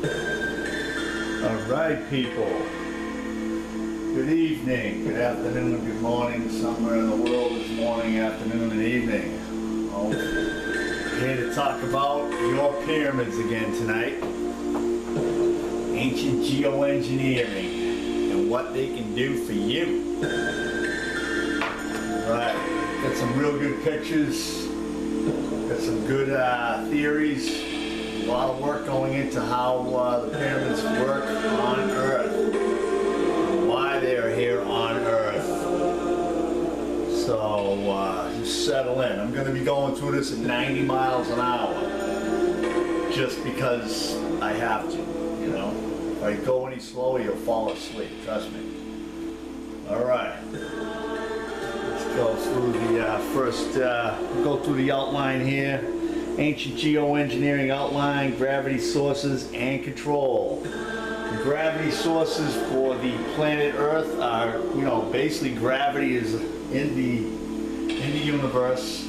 Alright people, good evening, good afternoon, good morning, somewhere in the world is morning, afternoon, and evening. Well, here to talk about your pyramids again tonight. Ancient geoengineering and what they can do for you. Right, got some real good pictures, got some good theories. A lot of work going into how the pyramids work on Earth, why they're here on Earth. So just settle in. I'm going to be going through this at 90 miles an hour, just because I have to, you know. If I go any slower, you'll fall asleep, trust me. Alright, let's go through the go through the outline here. Ancient geoengineering outline, gravity sources and control. The gravity sources for the planet Earth are, you know, basically gravity is in the universe,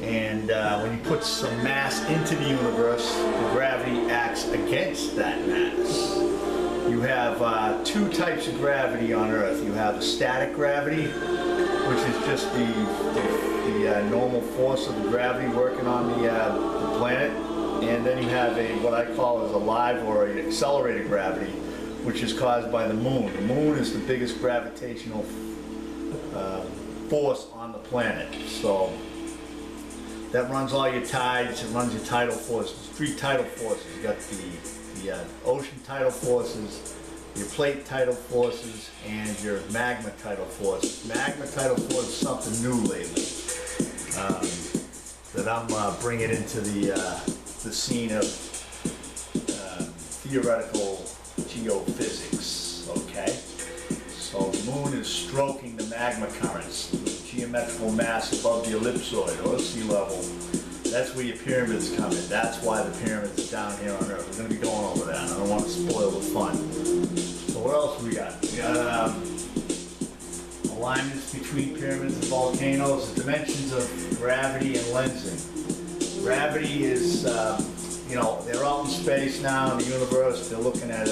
and when you put some mass into the universe, the gravity acts against that mass. You have two types of gravity on Earth. You have a static gravity, which is just the normal force of the gravity working on the planet, and then you have what I call as a live or an accelerated gravity, which is caused by the moon. The moon is the biggest gravitational force on the planet, so that runs all your tides. It runs your tidal forces. Three tidal forces. You got the ocean tidal forces, your plate tidal forces, and your magma tidal forces. Magma tidal force is something new lately that I'm bringing into the scene of theoretical geophysics. Okay, so the moon is stroking the magma currents, the geometrical mass above the ellipsoid or sea level. That's where your pyramids come in. That's why the pyramids are down here on Earth. We're going to be going over that. I don't want to spoil the fun. So what else we got? We got alignments between pyramids and volcanoes, the dimensions of gravity and lensing. Gravity is, you know, they're out in space now in the universe. They're looking at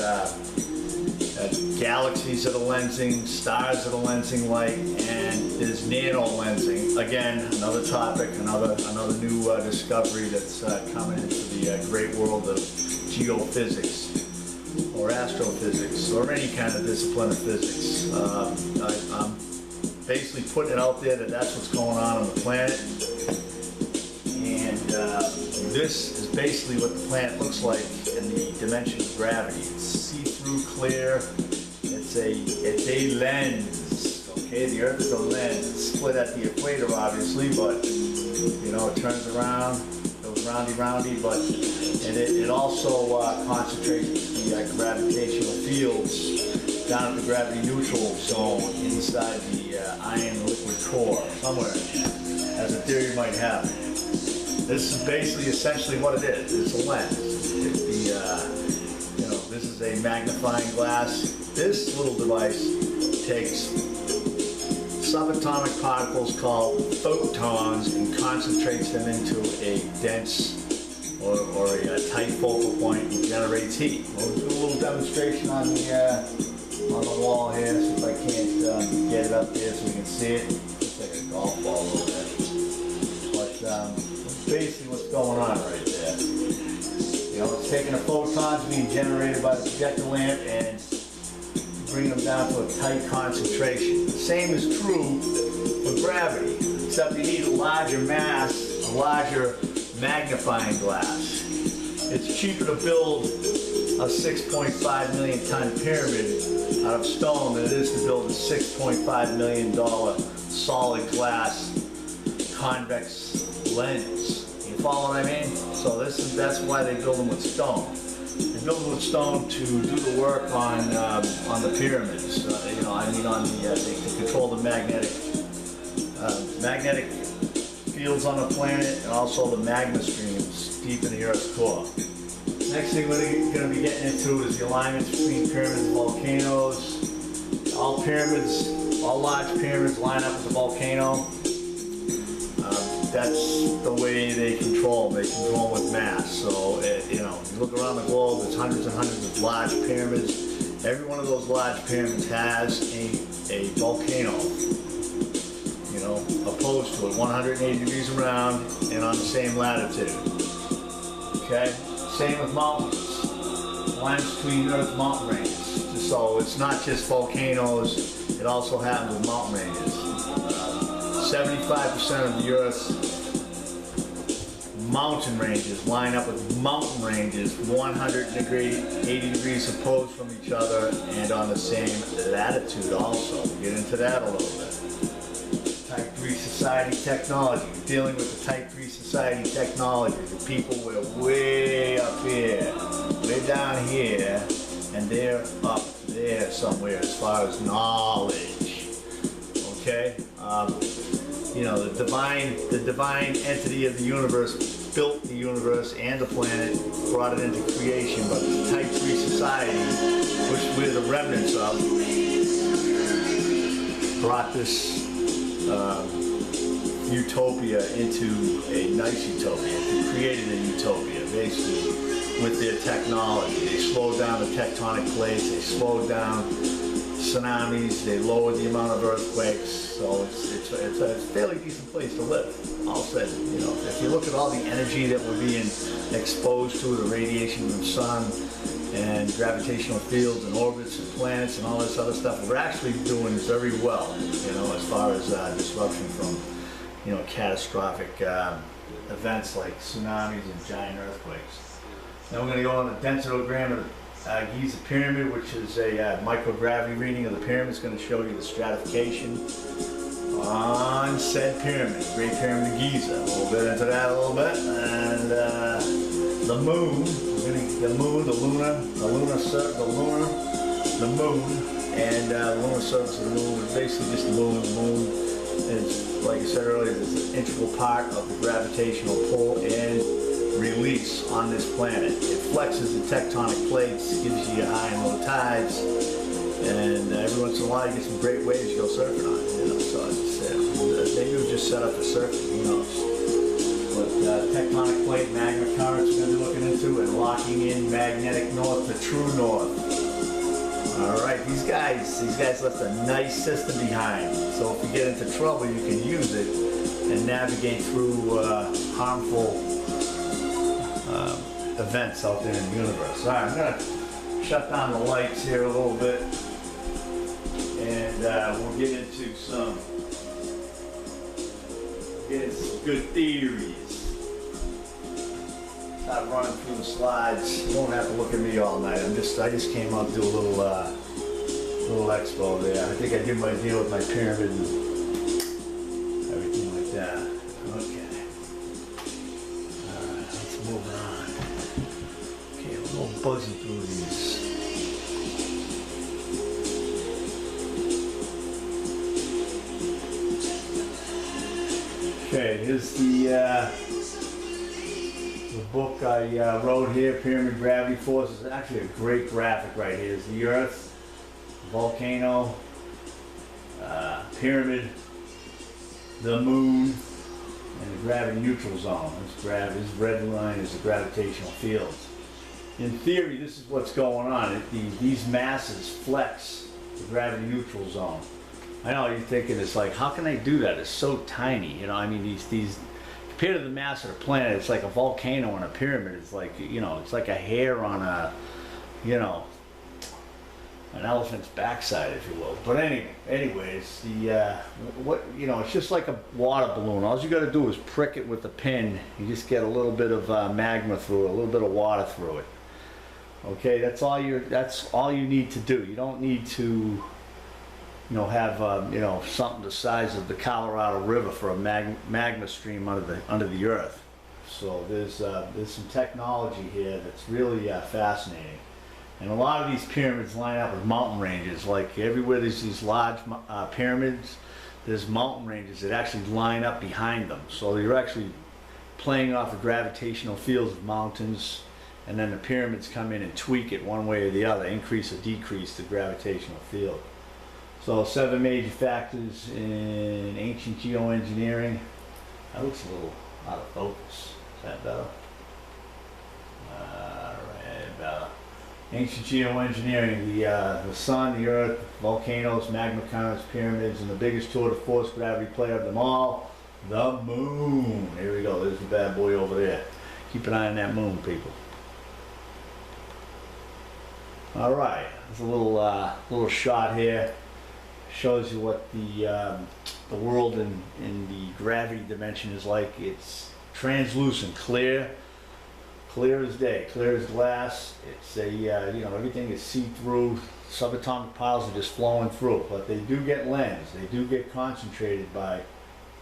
galaxies that are lensing, stars that are lensing light, and there's nano lensing. Again, another topic, another new discovery that's coming into the great world of geophysics or astrophysics or any kind of discipline of physics. I'm basically putting it out there that that's what's going on the planet, and this is basically what the planet looks like in the dimension of gravity. It's see-through, clear. It's a lens. Okay, the Earth is a lens. It's split at the equator, obviously, but you know, it turns around, goes roundy, but it also concentrates the gravitational fields down at the gravity neutral zone inside the iron liquid core, somewhere in there, as a theory might have it. This is basically, essentially what it is. It's a lens. You know, this is a magnifying glass. This little device takes subatomic particles called photons and concentrates them into a dense or a tight focal point and generates heat. We'll do a little demonstration on the wall here, see if I can't get it up there so we can see it. Looks like a golf ball over there. But basically what's going on right there. You know, it's taking the photons being generated by the projector lamp and bring them down to a tight concentration. The same is true for gravity, except you need a larger mass, a larger magnifying glass. It's cheaper to build a 6.5 million ton pyramid out of stone than it is to build a $6.5 million solid glass convex lens. You follow what I mean? So that's why they build them with stone. They build them with stone to do the work on the pyramids. You know, I mean, on the they can control the magnetic fields on the planet, and also the magma streams deep in the Earth's core. Next thing we're going to be getting into is the alignments between pyramids and volcanoes. All large pyramids line up with the volcano. That's the way they control them. They control them with mass. So, you know, you look around the globe, there's hundreds and hundreds of large pyramids. Every one of those large pyramids has a volcano, you know, opposed to it, 180 degrees around and on the same latitude. Okay? Same with mountains. Lines between Earth mountain ranges. So it's not just volcanoes, it also happens with mountain ranges. 75% of the Earth's mountain ranges line up with mountain ranges 180 degrees opposed from each other and on the same latitude also. We'll get into that a little bit. Type 3 society technology. We're dealing with the Type 3 society technology. The people were way up here, way down here, and they're up there somewhere as far as knowledge. Okay? You know, the divine entity of the universe built the universe and the planet, brought it into creation, but the Type 3 society, which we're the remnants of, brought this utopia into a nice utopia. They created a utopia, basically, with their technology. They slowed down the tectonic plates, they slowed down tsunamis, they lowered the amount of earthquakes, so it's a fairly decent place to live. All said, you know, if you look at all the energy that we're being exposed to, the radiation from the sun and gravitational fields and orbits and planets and all this other stuff, we're actually doing very well, you know, as far as disruption from, you know, catastrophic events like tsunamis and giant earthquakes. Then we're going to go on the densitogram of the Giza Pyramid, which is a microgravity reading of the pyramid. It's going to show you the stratification on said pyramid, Great Pyramid of Giza. We'll get into that a little bit. And the moon, we're going to the moon, the moon, and the lunar surface of the moon is basically just the moon. The moon is, like I said earlier, is an integral part of the gravitational pull and release on this planet. It flexes the tectonic plates, gives you high and low tides, and every once in a while you get some great waves you go surfing on. You know, so maybe it was just set up for surfing, who knows. But tectonic plate magma currents we're going to be looking into, and locking in magnetic north to true north. Alright, these guys left a nice system behind. So if you get into trouble, you can use it and navigate through harmful events out there in the universe. Alright, I'm going to shut down the lights here a little bit, and we'll get into some good theories. Stop running through the slides. You don't have to look at me all night. I just came out to do a little expo there. I think I did my deal with my pyramid and everything like that. Okay. Alright, let's move on. Okay, we're a little buzzing through these. Okay, here's the book I wrote here, Pyramid Gravity Forces. It's actually a great graphic right here. It's the Earth, volcano, pyramid, the moon, and the gravity neutral zone. This red line is the gravitational fields. In theory, this is what's going on. These masses flex the gravity neutral zone. I know you're thinking, it's like, how can they do that? It's so tiny, you know. I mean, these compared to the mass of the planet, it's like a volcano and a pyramid. It's like, you know, it's like a hair on a, you know, an elephant's backside, if you will. But anyways, it's just like a water balloon. All you got to do is prick it with a pin. You just get a little bit of magma through it, a little bit of water through it. Okay, that's all you need to do. You don't need to, you know, have something the size of the Colorado River for a magma stream under the earth. So there's some technology here that's really fascinating. And a lot of these pyramids line up with mountain ranges. Like everywhere there's these large pyramids, there's mountain ranges that actually line up behind them. So you're actually playing off the gravitational fields of mountains, and then the pyramids come in and tweak it one way or the other, increase or decrease the gravitational field. So 7 major factors in ancient geoengineering. That looks a little out of focus. Is that better? Alright. Ancient geoengineering, the sun, the earth, volcanoes, magma currents, pyramids, and the biggest tour de force gravity player of them all, the moon. Here we go, there's the bad boy over there. Keep an eye on that moon, people. All right, there's a little shot here. Shows you what the world in the gravity dimension is like. It's translucent, clear as day, clear as glass. It's a you know, everything is see-through. Subatomic piles are just flowing through, but they do get lensed. They do get concentrated by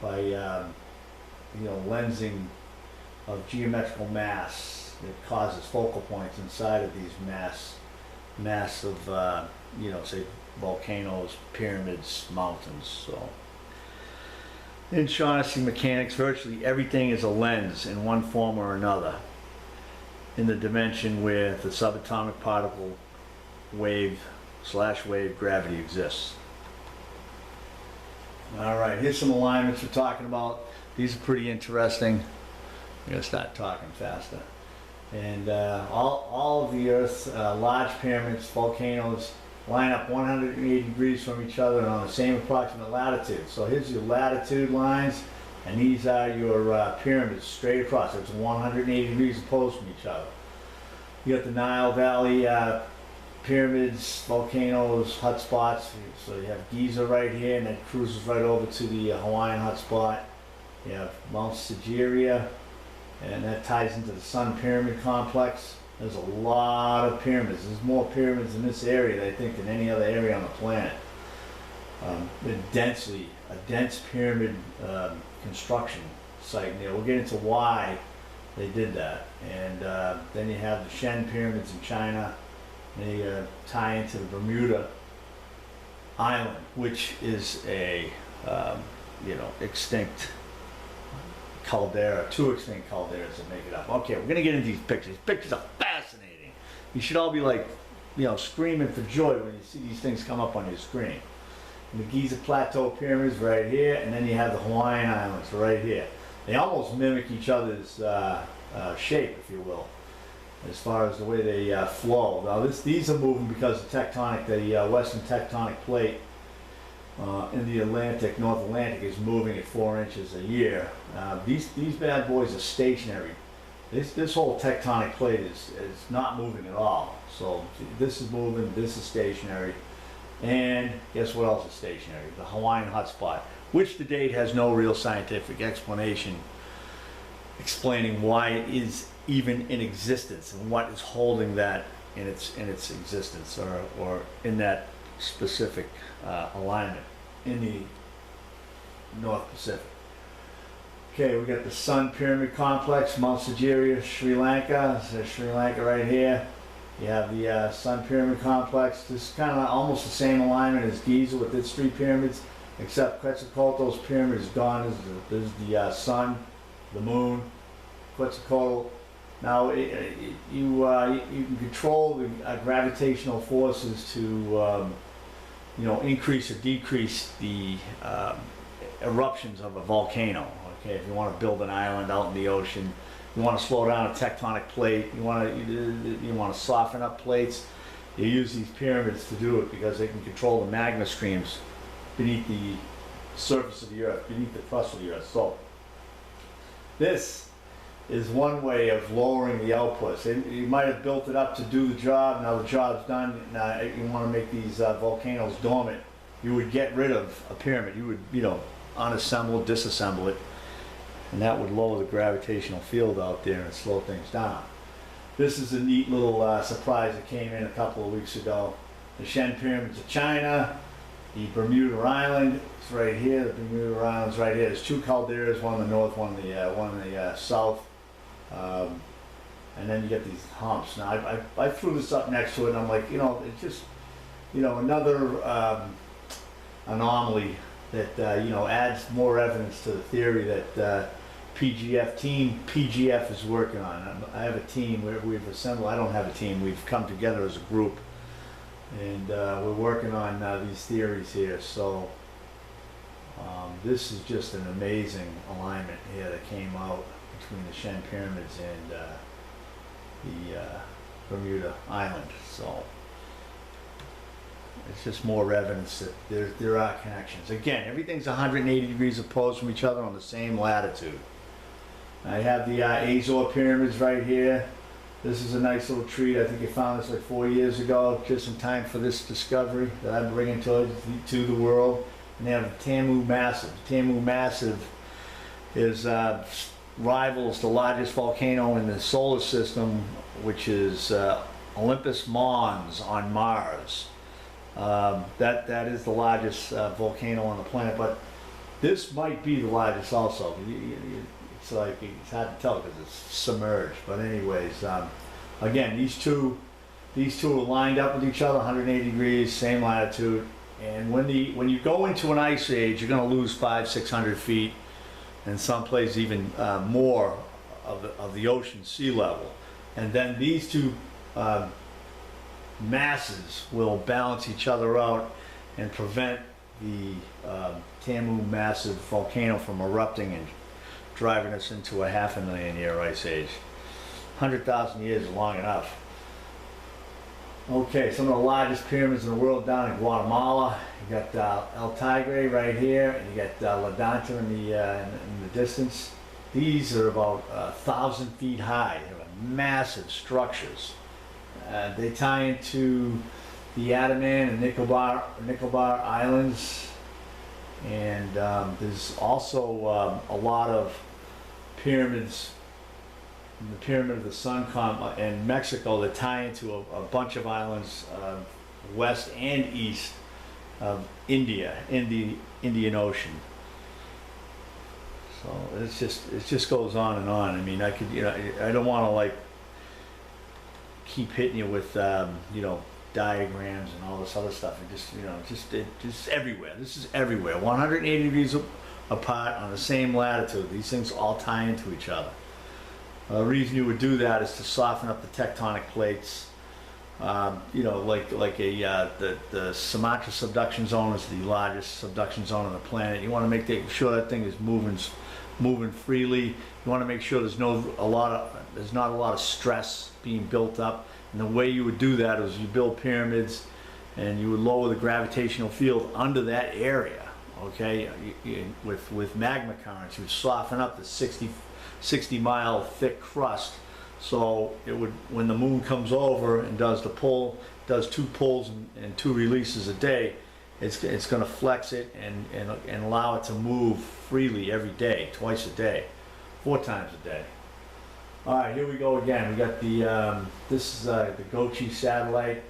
you know, lensing of geometrical mass that causes focal points inside of these mass of you know, say volcanoes, pyramids, mountains. So in Shaughnessy mechanics, virtually everything is a lens in one form or another in the dimension where the subatomic particle wave / wave gravity exists. All right, here's some alignments we're talking about. These are pretty interesting. I'm gonna start talking faster. And all of the Earth's large pyramids, volcanoes, line up 180 degrees from each other and on the same approximate latitude. So here's your latitude lines, and these are your pyramids straight across. It's 180 degrees opposed from each other. You got the Nile Valley pyramids, volcanoes, hot spots. So you have Giza right here, and that cruises right over to the Hawaiian hot spot. You have Mount Sigiriya, and that ties into the Sun Pyramid Complex. There's a lot of pyramids. There's more pyramids in this area, I think, than any other area on the planet. A dense pyramid construction site. And we'll get into why they did that. And then you have the Shen pyramids in China. They tie into the Bermuda Island, which is a you know, extinct caldera, 2 extinct calderas that make it up. Okay, we're gonna get into these pictures. These pictures are fascinating. You should all be like, you know, screaming for joy when you see these things come up on your screen. And the Giza Plateau pyramids right here, and then you have the Hawaiian Islands right here. They almost mimic each other's shape, if you will, as far as the way they flow. Now these are moving because the tectonic, the western tectonic plate in the Atlantic, North Atlantic, is moving at 4 inches a year. These bad boys are stationary. This whole tectonic plate is not moving at all. So this is moving, this is stationary, and guess what else is stationary? The Hawaiian hotspot, which to date has no real scientific explanation explaining why it is even in existence and what is holding that in its existence or in that specific alignment in the North Pacific. Okay, we got the Sun Pyramid Complex, Mount Sigiriya, Sri Lanka. There's Sri Lanka right here. You have the Sun Pyramid Complex. This is kind of almost the same alignment as Giza with its 3 pyramids, except Quetzalcoatl's pyramid is gone. This is the sun, the moon, Quetzalcoatl. Now, you can control the gravitational forces to, you know, increase or decrease the eruptions of a volcano. Okay, if you want to build an island out in the ocean, you want to slow down a tectonic plate, you want to soften up plates, you use these pyramids to do it because they can control the magma streams beneath the surface of the earth, beneath the crust of the earth. So this is one way of lowering the outputs. You might have built it up to do the job. Now the job's done. Now you want to make these volcanoes dormant. You would get rid of a pyramid. You would, you know, unassemble, disassemble it, and that would lower the gravitational field out there and slow things down. This is a neat little surprise that came in a couple of weeks ago. The Shen pyramids of China, the Bermuda Island. It's right here. The Bermuda Island's right here. There's 2 calderas, one in the north, one in the south. And then you get these humps. Now I threw this up next to it, and I'm like, you know, it's just, you know, another anomaly that you know, adds more evidence to the theory that PGF is working on. I have a team where we've assembled. I don't have a team. We've come together as a group, and we're working on these theories here. So this is just an amazing alignment here that came out between the Shen pyramids and the Bermuda Island. So it's just more evidence that there are connections. Again, everything's 180 degrees opposed from each other on the same latitude. I have the Azor pyramids right here. This is a nice little treat. I think I found this like 4 years ago, just in time for this discovery that I'm bringing to the world. And they have the Tamu Massive. Tamu Massive is rivals the largest volcano in the solar system, which is Olympus Mons on Mars. That is the largest volcano on the planet, but this might be the largest also. It's like, it's hard to tell because it's submerged. But anyways, again, these two are lined up with each other, 180 degrees, same latitude. And when you go into an ice age, you're going to lose 500-600 feet, and some places even more of the ocean sea level. And then these two masses will balance each other out and prevent the Tamu Massive volcano from erupting and driving us into a 500,000-year ice age. 100,000 years is long enough. Okay, some of the largest pyramids in the world down in Guatemala. You got El Tigre right here, and you got La Danta in the distance. These are about 1,000 feet high. They're massive structures. They tie into the Andaman and Nicobar Islands, and there's also a lot of pyramids. The Pyramid of the Sun in Mexico that tie into a bunch of islands west and east of India in the Indian Ocean. So it just goes on and on. I mean, I could, I don't want to like keep hitting you with diagrams and all this other stuff. It just everywhere. This is everywhere. 180 degrees apart on the same latitude. These things all tie into each other. The reason you would do that is to soften up the tectonic plates. Like the Sumatra subduction zone is the largest subduction zone on the planet. You want to make sure that thing is moving freely. You want to make sure there's not a lot of stress being built up. And the way you would do that is you build pyramids, and you would lower the gravitational field under that area. Okay, with magma currents, you would soften up the 60-mile thick crust, so it would, when the moon comes over and does 2 pulls and 2 releases a day, it's going to flex it and allow it to move freely every day, twice a day, 4 times a day. All right, here we go again. We got this is the Gochi satellite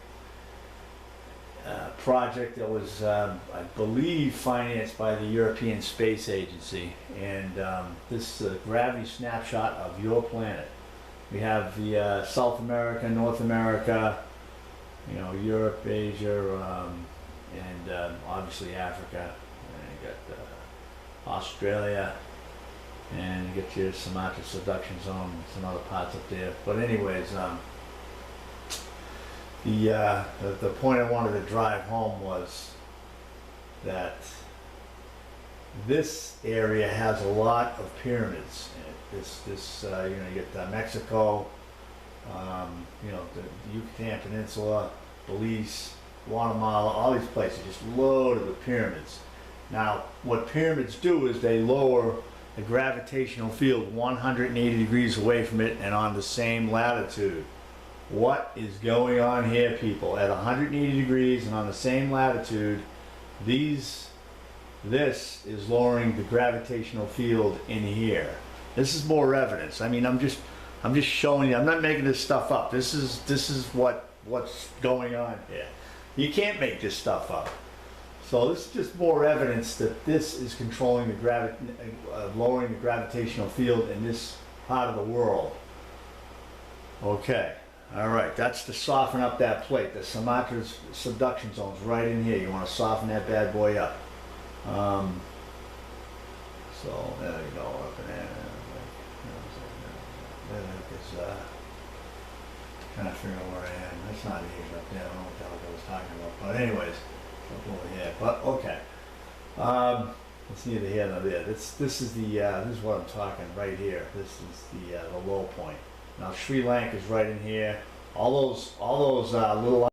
project that was, I believe, financed by the European Space Agency, and this is a gravity snapshot of your planet. We have the South America, North America, Europe, Asia, and obviously Africa. And you got Australia, and you get your Sumatra subduction zone, some other parts up there. But anyways, the point I wanted to drive home was that this area has a lot of pyramids in it. You get Mexico, the Yucatan Peninsula, Belize, Guatemala, all these places just loaded with pyramids. Now, what pyramids do is they lower the gravitational field 180 degrees away from it and on the same latitude. What is going on here, people? At 180 degrees and on the same latitude, this is lowering the gravitational field in here. This is more evidence. I mean, I'm just showing you. I'm not making this stuff up. This is what's going on here. You can't make this stuff up. So this is just more evidence that this is controlling lowering the gravitational field in this part of the world. Okay. All right, that's to soften up that plate. The Sumatra's subduction zone's right in here. You want to soften that bad boy up. So there you go, up in there. Trying to figure out where I am. That's not here up there. I don't know what the hell I was talking about. But anyways, up over here. But okay. It's neither here nor there. This is what I'm talking right here. This is the low point. Now Sri Lanka is right in here. all those little